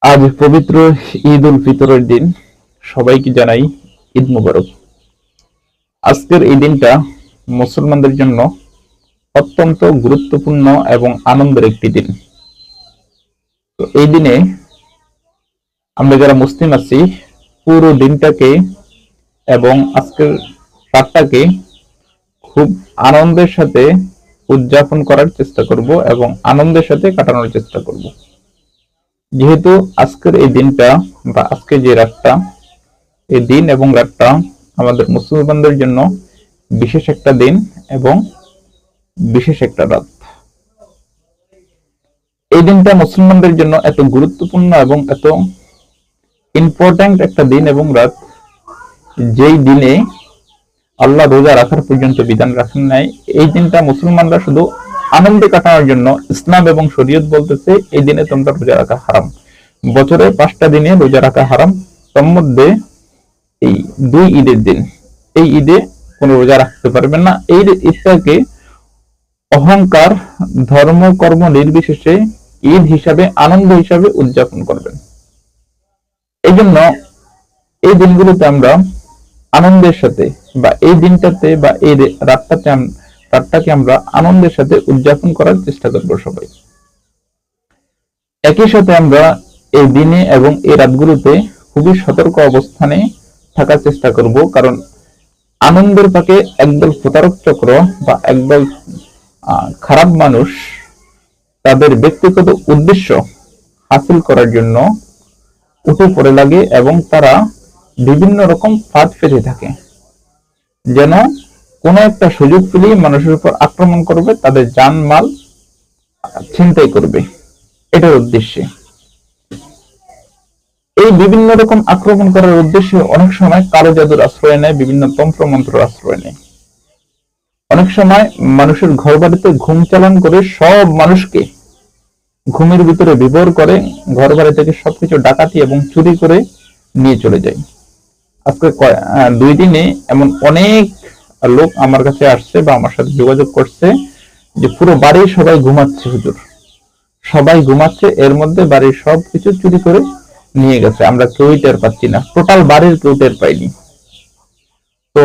আজ পবিত্র ঈদ উল ফিতরের দিন। সবাইকে জানাই ঈদ মুবারক। আজকের এই দিনটা মুসলমানদের জন্য অত্যন্ত গুরুত্বপূর্ণ এবং আনন্দের একটি দিন। তো এই দিনে আমরা যারা মুসলিম আছি পুরো দিনটাকে এবং আজকের রাতটাকে খুব আনন্দের সাথে উদযাপন করার চেষ্টা করব এবং আনন্দের সাথে কাটানোর চেষ্টা করব। যেহেতু আজকের এই দিনটা বা আজকে যে রাতটা, এই দিন এবং রাতটা আমাদের মুসলমানদের জন্য বিশেষ একটা দিন এবং বিশেষ একটা রাত। এই দিনটা মুসলমানদের জন্য এত গুরুত্বপূর্ণ এবং এত ইম্পর্ট্যান্ট একটা দিন এবং রাত, যেই দিনে আল্লাহ রোজা রাখার পর্যন্ত বিধান রাখেন নাই। এই দিনটা মুসলমানরা শুধু আনন্দে কাটানোর জন্য ইসলাম এবং শরীয়ত বলতেছে এই দিনে তোমরা রোজা রাখা হারাম। বছরে 5টা দিনে রোজা রাখা হারাম, তার মধ্যে এই 2 ঈদের দিন, এই ঈদে কোনো রোজা রাখতে পারবেন না। এই ঈদটাকে অহংকার ধর্ম কর্ম নির্বিশেষে ঈদ হিসাবে আনন্দ হিসাবে উদযাপন করবেন। এই জন্য এই দিনগুলোতে আমরা আনন্দের সাথে বা এই দিনটাতে বা এই রাতটাকে আমরা আনন্দের সাথে উদযাপন করার চেষ্টা করব সবাই। একই সাথে আমরা এই দিনে এবং এই রাতগুলোতে খুবই সতর্ক অবস্থানে থাকার চেষ্টা করব, কারণ আনন্দের ফাঁকে একদল প্রতারক চক্র বা একদল খারাপ মানুষ তাদের ব্যক্তিগত উদ্দেশ্য হাসিল করার জন্য উঠে পড়ে লাগে এবং তারা বিভিন্ন রকম ফাঁদ পেতে থাকে, যেন কোনো একটা সুযোগ পেলেই মানুষের উপর আক্রমণ করবে, তাদের জানমাল ছিনতাই করবে, এটার উদ্দেশ্যে। এই বিভিন্ন রকম আক্রমণ করার উদ্দেশ্যে অনেক সময় কালো জাদুর আশ্রয় নেয়, বিভিন্ন তন্ত্র মন্ত্র আশ্রয় নেয়। অনেক সময় মানুষের ঘর বাড়িতে ঘুম চালান করে সব মানুষকে ঘুমের ভিতরে বিভোর করে ঘর বাড়ি থেকে সবকিছু ডাকাতি এবং চুরি করে নিয়ে চলে যায়। আজকে 2 দিনে এমন অনেক লোক আমার কাছে আসছে বা আমার সাথে যোগাযোগ করছে যে পুরো বাড়ি সবাই ঘুমাচ্ছে, হুজুর সবাই ঘুমাচ্ছে, এর মধ্যে বাড়ির সবকিছু চুরি করে নিয়ে গেছে, আমরা কেউই টের পাচ্ছি না, টোটাল বাড়ির কেউ টের পাইনি। তো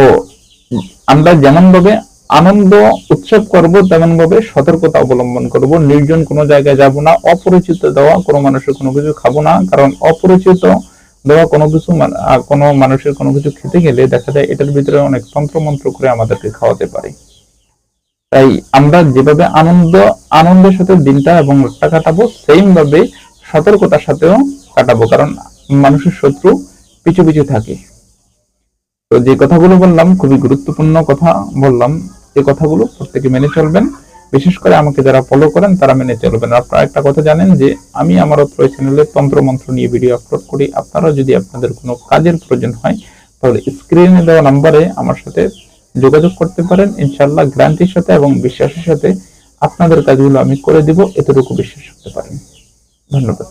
আমরা যেমন ভাবে আনন্দ উৎসব করব তেমন ভাবে সতর্কতা অবলম্বন করব। নির্জন কোনো জায়গায় যাব না, অপরিচিত দেওয়া কোনো মানুষের কোনো কিছু খাবো না, কারণ অপরিচিত দেওয়া কোনো কিছু কোনো মানুষের কোনো কিছু খেতে গেলে দেখা যায় এটার ভিতরে অনেক তন্ত্র মন্ত্র করে আমাদেরকে খাওয়াতে পারে। তাই আমরা যেভাবে আনন্দের সাথে দিনটা এবং রাতটা কাটাবো, সেম ভাবে সতর্কতার সাথেও কাটাবো, কারণ মানুষের শত্রু পিছু পিছু থাকে। তো যে কথাগুলো বললাম খুবই গুরুত্বপূর্ণ কথা বললাম, এই কথাগুলো প্রত্যেকে মেনে চলবেন, বিশেষ করে আমাকে যারা ফলো করেন তারা মেনে চলবেন। আপনারা একটা কথা জানেন যে আমি আমার চ্যানেলে তন্ত্র মন্ত্র নিয়ে ভিডিও আপলোড করি। আপনারা যদি আপনাদের কোনো কাজের প্রয়োজন হয় তাহলে স্ক্রিনে দেওয়া নাম্বারে আমার সাথে যোগাযোগ করতে পারেন। ইনশাআল্লাহ গ্যারান্টির সাথে এবং বিশ্বাসের সাথে আপনাদের কাজগুলো আমি করে দিব, এতটুকু বিশ্বাস করতে পারেন। ধন্যবাদ।